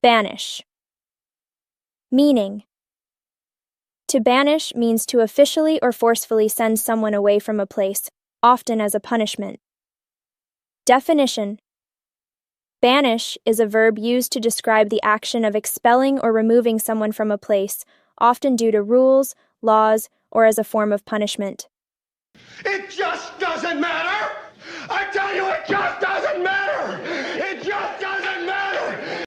Banish. Meaning. To banish means to officially or forcefully send someone away from a place, often as a punishment. Definition. Banish is a verb used to describe the action of expelling or removing someone from a place, often due to rules, laws, or as a form of punishment. It just doesn't matter! I tell you, it just doesn't matter! It just doesn't matter!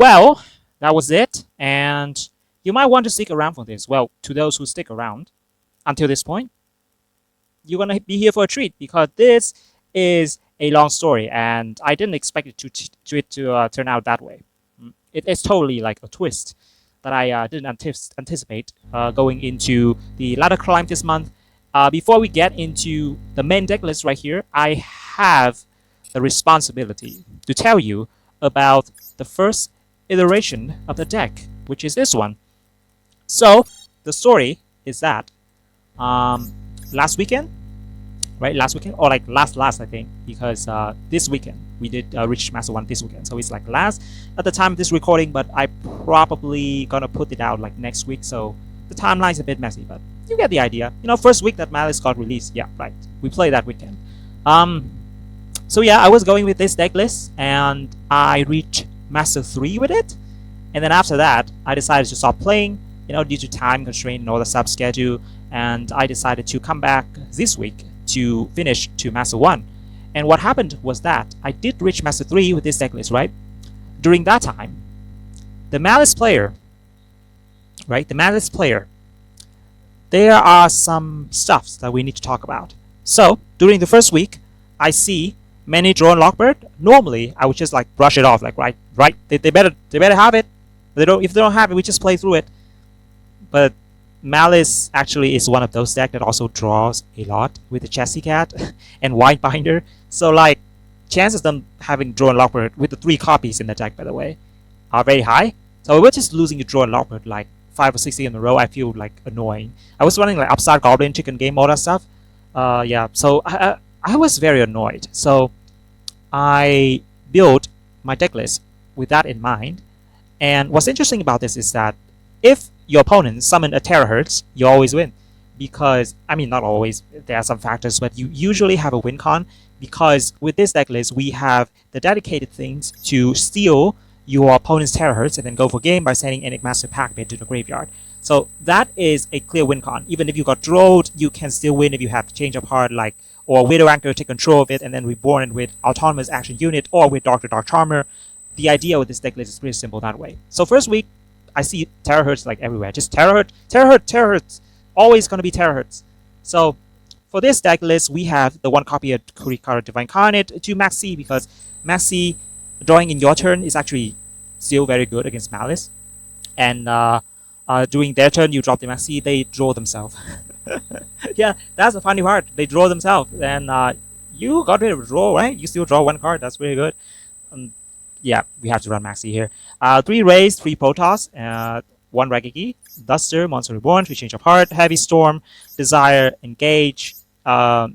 Well, that was it, and you might want to stick around for this. Well, to those who stick around until this point, you're gonna be here for a treat because this is a long story, and I didn't expect it to turn out that way. It's totally like a twist that I didn't anticipate going into the ladder climb this month. Before we get into the main deck list right here, I have the responsibility to tell you about the first iteration of the deck, which is this one. So the story is that um, last weekend, right? Last weekend or like last I think, because this weekend we did reach Master 1 this weekend, so it's like last at the time of this recording, but I probably gonna put it out like next week, so the timeline's a bit messy, but you get the idea. You know, first week that Malice got released, yeah, right. We played that weekend. So yeah, I was going with this deck list, and I reached Master 3 with it, and then after that, I decided to stop playing, you know, due to time constraint and all the sub schedule, and I decided to come back this week to finish to Master 1. And what happened was that I did reach Master 3 with this deck list, right? During that time, the Malice player, right? The Malice player, there are some stuffs that we need to talk about. So, during the first week, I see many drone Lockbird. Normally, I would just like brush it off, like right, they better have it. If they don't have it, we just play through it. But Malice actually is one of those decks that also draws a lot with the Chessy Cat and Whitebinder. So like, chances of them having drawn Lockbird with the 3 copies in the deck, by the way, are very high. So we're just losing to draw Lockbird like 5 or 6 in a row. I feel like annoying. I was running like Upstart Goblin, Chicken Game, all that stuff. Yeah, so I was very annoyed. So I built my deck list with that in mind. And what's interesting about this is that if your opponent summon a terahertz, you always win. Because, I mean, not always, there are some factors, but you usually have a win con. Because with this deck list, we have the dedicated things to steal your opponent's terahertz and then go for game by sending Enigmaster Packbait to the graveyard. So that is a clear win con. Even if you got drawed, you can still win if you have Change of Heart, like, or Widow Anchor take control of it and then reborn it with Autonomous Action Unit or with Dr. Dark Charmer. The idea with this deck list is pretty simple that way. So first week, I see terahertz like everywhere. Just terahertz. Always gonna be terahertz. So for this deck list, we have the 1 copy of Kurikara Divine Incarnate to Max C, because Max C drawing in your turn is actually still very good against Malice. And during their turn, you drop the Max C, they draw themselves. Yeah, that's the funny part. They draw themselves, and you got rid of a draw, right? You still draw 1 card. That's really good. Yeah, we have to run Maxi here. 3 Rays, 3 Protoss, 1 Raigeki, Duster, Monster Reborn, 3 Change of Heart, Heavy Storm, Desire, Engage. I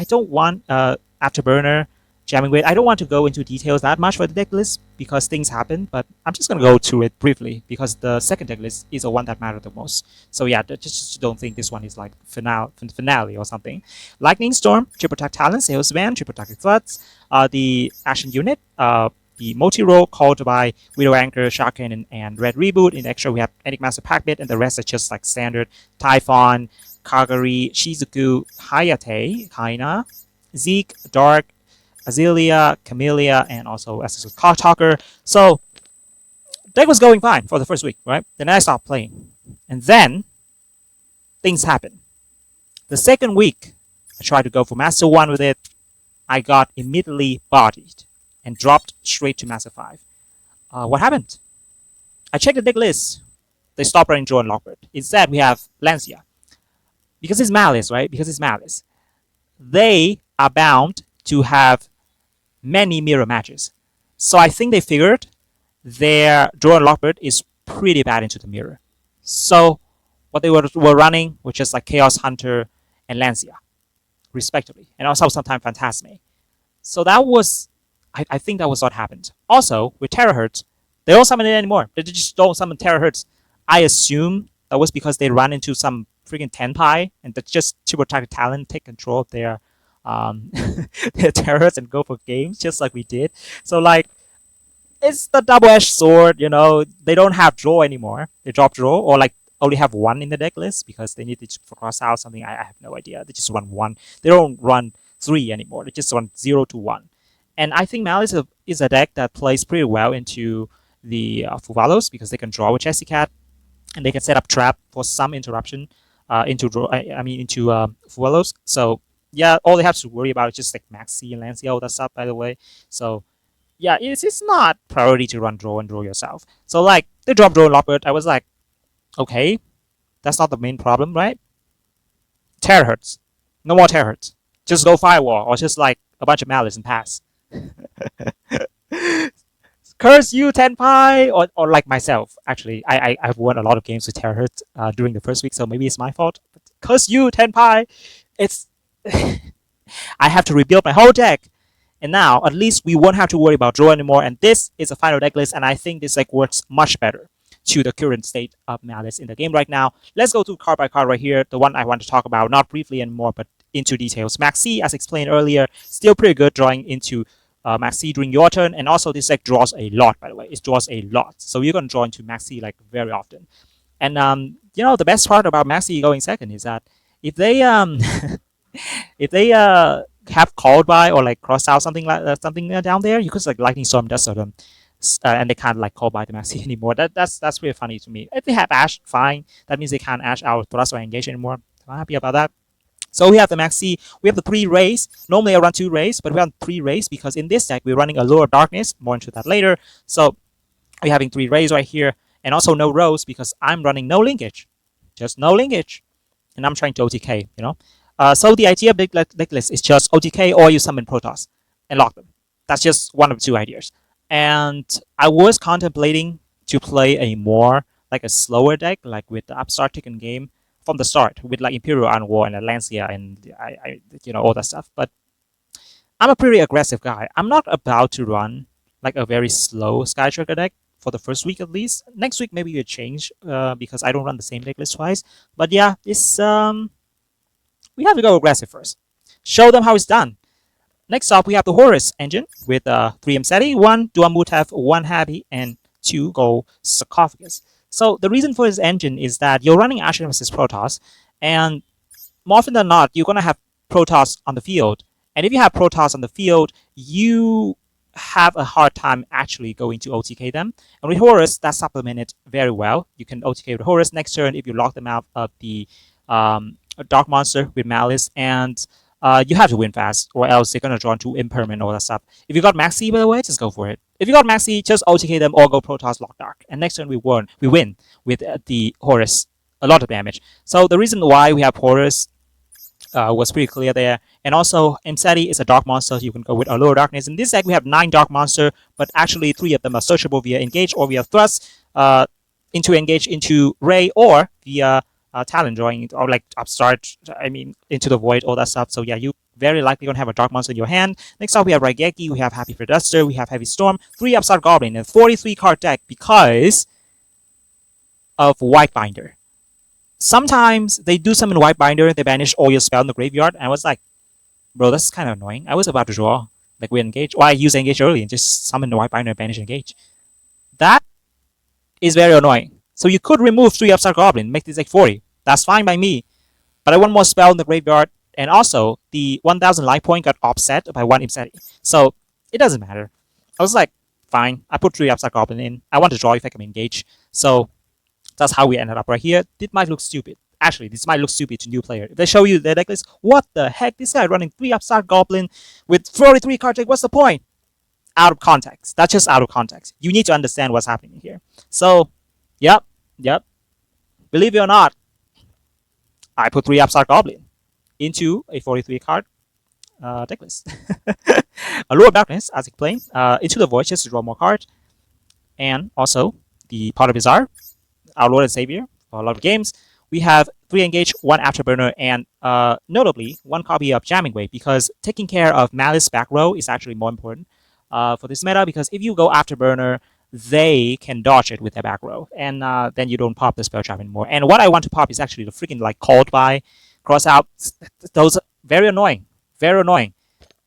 don't want Afterburner, Jamming Weight. I don't want to go into details that much for the deck list because things happen, but I'm just going to go through it briefly because the second deck list is the one that matters the most. So yeah, just don't think this one is like finale or something. Lightning Storm, Triple Attack Talent, Salesman, Triple Attack Floods, the Action Unit, the multi-role called by Widow Anchor, Shark Cannon, and Red Reboot. In the extra, we have Enigmaster Packbit, and the rest are just like standard Typhon, Kagari, Shizuku, Hayate, Kaina, Zeke, Dark, Azealia, Camellia, and also Essex Talker. So deck was going fine for the first week, right? Then I stopped playing. And then things happened. The second week, I tried to go for Master 1 with it. I got immediately bodied and dropped straight to Master 5. What happened? I checked the deck list. They stopped running Joe and Lockbird. Instead, we have Lancia. Because it's Malice, right? Because it's Malice. They are bound to have many mirror matches. So I think they figured their Joe and Lockbird is pretty bad into the mirror. So what they were running was just like Chaos Hunter and Lancia, respectively. And also sometimes Phantasme. So that was, I think that was what happened. Also, with Terahertz, they don't summon it anymore. They just don't summon Terahertz. I assume that was because they ran into some freaking Tenpai and that just Triple Attack Talent take control of their their Terahertz and go for games just like we did. So like, it's the double-edged sword, you know. They don't have draw anymore. They drop draw or like only have 1 in the deck list because they need to cross out something. I have no idea. They just run 1. They don't run 3 anymore. They just run 0 to 1. And I think Malice is a deck that plays pretty well into the Fuvalos because they can draw with Chessy Cat and they can set up trap for some interruption into draw. I mean into Fuvalos. So yeah, all they have to worry about is just like Maxi and Lancia, all that stuff. By the way, so yeah, it's not priority to run draw and draw yourself. So like they drop draw and Lockbird, I was like, okay, that's not the main problem, right? Terahertz, no more Terahertz. Just go Firewall or just like a bunch of Malice and pass. Curse you, Tenpai, or like myself. Actually, I've won a lot of games with Terahertz during the first week, so maybe it's my fault. But curse you, Tenpai. It's I have to rebuild my whole deck. And now, at least we won't have to worry about draw anymore. And this is a final deck list, and I think this deck works much better to the current state of Malice in the game right now. Let's go to card by card right here. The one I want to talk about, not briefly anymore, but into details. Maxi, as explained earlier, still pretty good drawing into Maxi during your turn. And also, this deck draws a lot, by the way. It draws a lot. So you're going to draw into Maxi like very often. And, the best part about Maxi going second is that if they if they have called by or like cross out something like something down there, you could like lightning storm dust them, and they can't like call by the Maxi anymore. That's really funny to me. If they have Ash, fine. That means they can't Ash out thrust or engage anymore. I'm happy about that. So we have the Maxi, we have the 3 rays. Normally I run 2 rays, but we have 3 rays because in this deck we're running a Lure of Darkness. More into that later. So we're having 3 rays right here, and also no rows because I'm running no linkage, just no linkage, and I'm trying to OTK. So the idea of Decklist is just OTK or you summon Protoss and lock them. That's just one of 2 ideas. And I was contemplating to play a more like a slower deck, like with the Upstart Ticket game from the start, with like Imperial Iron War and Atlancia and all that stuff. But I'm a pretty aggressive guy. I'm not about to run like a very slow Sky Tracker deck for the first week at least. Next week maybe you change because I don't run the same deck list twice. But yeah, it's we have to go aggressive first. Show them how it's done. Next up, we have the Horus engine with 3 Mseti, 1 Dua Mutaf, 1 Happy, and 2 Gold Sarcophagus. So the reason for this engine is that you're running Asher versus Protoss, and more often than not, you're going to have Protoss on the field. And if you have Protoss on the field, you have a hard time actually going to OTK them. And with Horus, that's supplemented very well. You can OTK with Horus next turn if you lock them out of the Dark Monster with Malice, and you have to win fast, or else they're gonna draw into Impermanent, all that stuff. If you got Maxi, by the way, just go for it. If you got Maxi, just OTK them or go Protoss Lock Dark, and next turn we win with the Horus, a lot of damage. So the reason why we have Horus was pretty clear there. And also, Mseti is a Dark Monster, so you can go with Allure Darkness. In this deck, we have 9 Dark Monster, but actually 3 of them are searchable via Engage or via Thrust, into Engage into Ray, or via talent drawing, or like Upstart, into the Void, all that stuff. So yeah, you very likely gonna have a Dark Monster in your hand. Next up, we have Raigeki, we have Happy for Duster, we have Heavy Storm, 3 Upstart Goblin, and 43 card deck because of Whitebinder. Sometimes they do summon Whitebinder, they banish all your spell in the graveyard, and I was like, bro, that's kind of annoying. I was about to draw, like with Engage, or I use Engage early and just summon the Whitebinder and banish Engage. That is very annoying. So you could remove 3 Upstart Goblin, make this like 40. That's fine by me. But I want more spell in the graveyard, and also the 1000 life point got offset by 1 Mseti. So it doesn't matter. I was like, fine. I put 3 Upstart Goblin in. I want to draw if I can engage. So that's how we ended up right here. It might look stupid. Actually, this might look stupid to new player. If they show you the deck list, what the heck? This guy running 3 Upstart Goblin with 43 card deck. What's the point? Out of context. That's just out of context. You need to understand what's happening here. So, yep. Believe it or not, I put 3 Upstart Goblin into a 43 card deck list. Allure of Darkness, as explained, into the Void just to draw more cards. And also, the Pot of Bizarre, our Lord and Savior for a lot of games. We have 3 Engage, 1 Afterburner, and notably, 1 copy of Jamming Wave, because taking care of Malice back row is actually more important for this meta, because if you go Afterburner, they can dodge it with their back row, and then you don't pop the spell trap anymore. And what I want to pop is actually the freaking like called by, cross out. Those are very annoying, very annoying.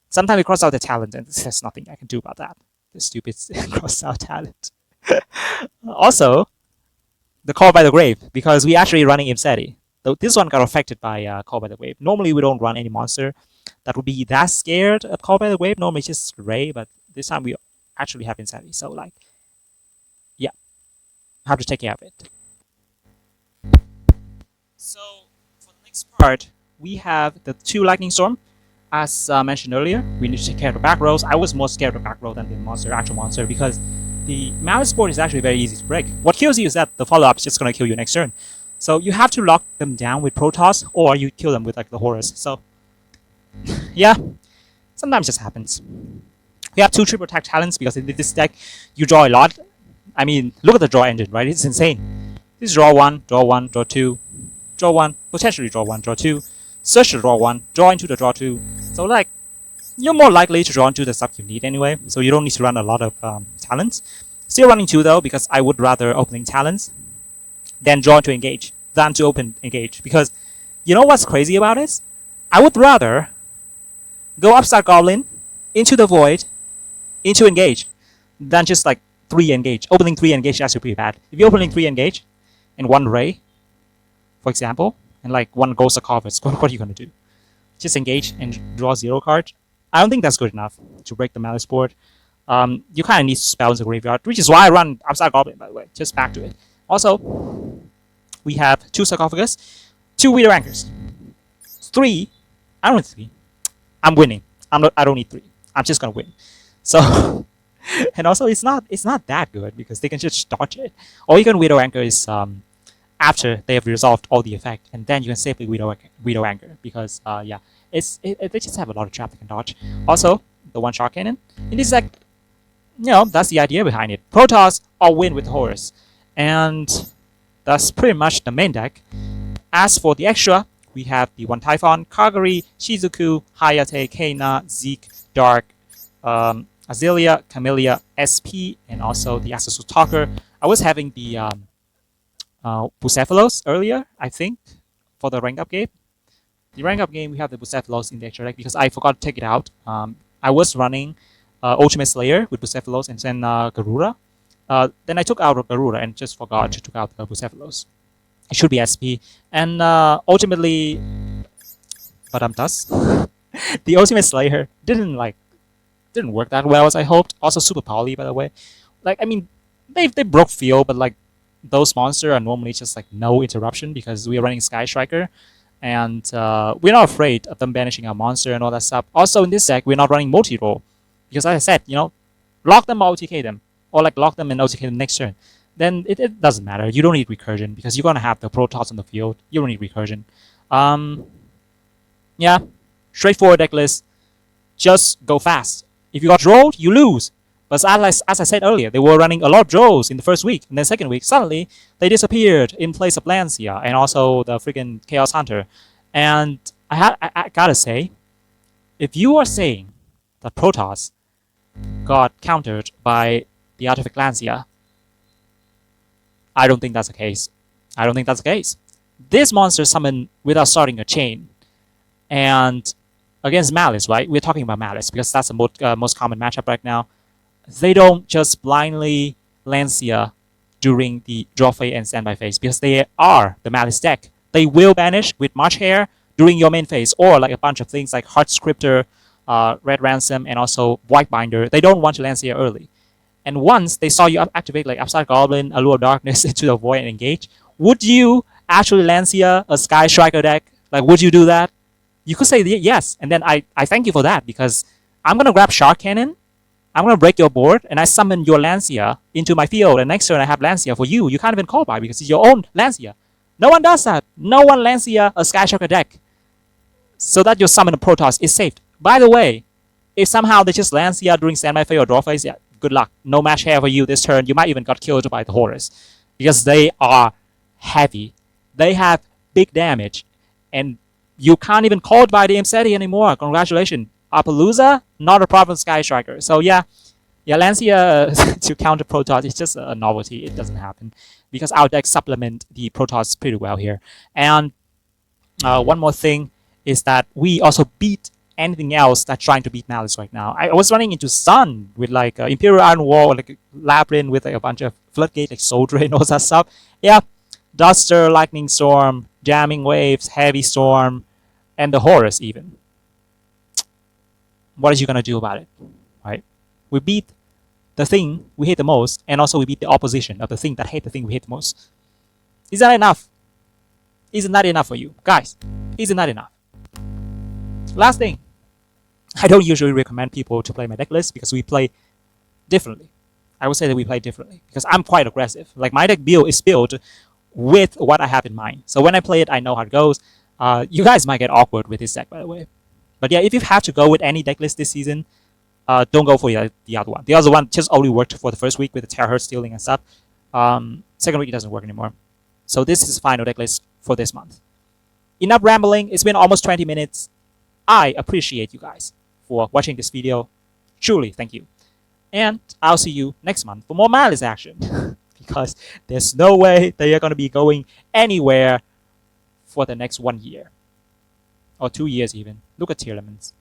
Sometimes we cross out the talent, and there's nothing I can do about that. The stupid cross out talent. Also, the Call by the Grave, because we actually running Mseti. Though this one got affected by Call by the Grave. Normally we don't run any monster that would be that scared of Call by the Grave. Normally it's just Ray, but this time we actually have Mseti. So like, how to take care of it. So for the next part, we have the 2 Lightning Storm. As mentioned earlier, we need to take care of the back rows. I was more scared of the back row than the actual monster, because the Maliss board is actually very easy to break. What kills you is that the follow-up is just going to kill you next turn. So you have to lock them down with Protoss, or you kill them with like the Horus. So yeah, sometimes it just happens. We have 2 triple attack talents because in this deck you draw a lot. I mean, look at the draw engine, right? It's insane. This is draw 1, draw 1, draw 2, draw 1, potentially draw 1, draw 2, search the draw 1, draw into the draw 2. So like, you're more likely to draw into the stuff you need anyway, so you don't need to run a lot of talents. Still running 2 though, because I would rather opening talents than draw to engage, than to open engage. Because you know what's crazy about this? I would rather go Upstart Goblin, into the Void, into engage, than just like 3 engage. Opening 3 engage is actually pretty bad. If you're opening 3 engage, and 1 Ray, for example, and like 1 Ghost Sarcophagus, what are you going to do? Just engage and draw 0 cards? I don't think that's good enough to break the Maliss board. You kind of need spells in the graveyard, which is why I run Upside Goblin, by the way. Just back to it. Also, we have 2 Sarcophagus, 2 Widow Anchors, 3. I don't need 3. I'm winning. I don't need 3. I'm just gonna win. So, and also it's not that good because they can just dodge it. All you can Widow Anchor is after they have resolved all the effect, and then you can safely Widow Anchor because yeah, they just have a lot of trap they can dodge. Also, the 1 shot cannon in this deck, you know, that's the idea behind it. Protoss or win with Horus, and that's pretty much the main deck. As for the extra, we have the 1 Typhon, Kagari, Shizuku, Hayate, Keina, Zeke, Dark, Azalea, Camellia, SP, and also the Access Talker. I was having the Bucephalos earlier, I think, for the rank up game. The rank up game, we have the Bucephalos in the extra deck because I forgot to take it out. I was running Ultimate Slayer with Bucephalos and then Garuda. Then I took out Garuda and just forgot to take out the Bucephalos. It should be SP. And ultimately, but thus, the Ultimate Slayer didn't work that well as I hoped. Also super poly, by the way. Like, I mean, they broke field, but like those monsters are normally just like no interruption because we are running Sky Striker, and we're not afraid of them banishing our monster and all that stuff. Also in this deck, we're not running multi-roll because, as I said, you know, lock them or OTK them, or like lock them and OTK them next turn. Then it doesn't matter. You don't need recursion because you're gonna have the Protoss on the field. You don't need recursion. Yeah, straightforward deck list. Just go fast. If you got rolled, you lose. But as I said earlier, they were running a lot of draws in the first week, and then second week, suddenly they disappeared in place of Lancia and also the freaking Chaos Hunter. And I gotta say, if you are saying that Protoss got countered by the Artifact Lancia, I don't think that's the case. I don't think that's the case. This monster summoned without starting a chain, and against Maliss, right? We're talking about Maliss because that's the most common matchup right now. They don't just blindly Lancia during the draw phase and standby phase because they are the Maliss deck. They will banish with March Hare during your main phase, or like a bunch of things like Heart Scripter, Red Ransom, and also White Binder. They don't want to Lancia early. And once they saw you activate like Upside Goblin, Allure of Darkness into the Void and engage, would you actually Lancia a Sky Striker deck? Like, would you do that? You could say yes, and then I thank you for that because I'm gonna grab Shark Cannon, I'm gonna break your board, and I summon your Lancia into my field, and next turn I have Lancia for you. You can't even call by because it's your own Lancia. No one does that. No one Lancia a Sky Striker deck, so that your summon of Protoss is saved. By the way, if somehow they just Lancia during standby phase or draw phase, yeah, good luck. No match here for you this turn. You might even got killed by the Horus because they are heavy. They have big damage, and you can't even call it by the Imseti anymore. Congratulations. Appaloosa, not a problem, Sky Striker. So yeah, Lancia to counter Protoss is just a novelty. It doesn't happen because our decks supplement the Protoss pretty well here. And one more thing is that we also beat anything else that's trying to beat Maliss right now. I was running into Sun with like Imperial Iron Wall, like a Labyrinth with like a bunch of Floodgate, like Soul Drain, all that stuff. Yeah, Duster, Lightning Storm, Jamming Waves, Heavy Storm, and the Horus even. What are you gonna do about it, right? We beat the thing we hate the most, and also we beat the opposition of the thing that hate the thing we hate the most. Is that enough? Isn't that enough for you? Guys, isn't that enough? Last thing, I don't usually recommend people to play my deck list because we play differently. I would say that we play differently because I'm quite aggressive. Like my deck build is built with what I have in mind. So when I play it, I know how it goes. You guys might get awkward with this deck, by the way. But yeah, if you have to go with any deck list this season, don't go for the other one. The other one just only worked for the first week with the Terahertz stealing and stuff. Second week it doesn't work anymore. So this is the final deck list for this month. Enough rambling. It's been almost 20 minutes. I appreciate you guys for watching this video. Truly, thank you. And I'll see you next month for more Maliss action. Because there's no way they are going to be going anywhere for the next 1 year. Or 2 years even. Look at tier elements.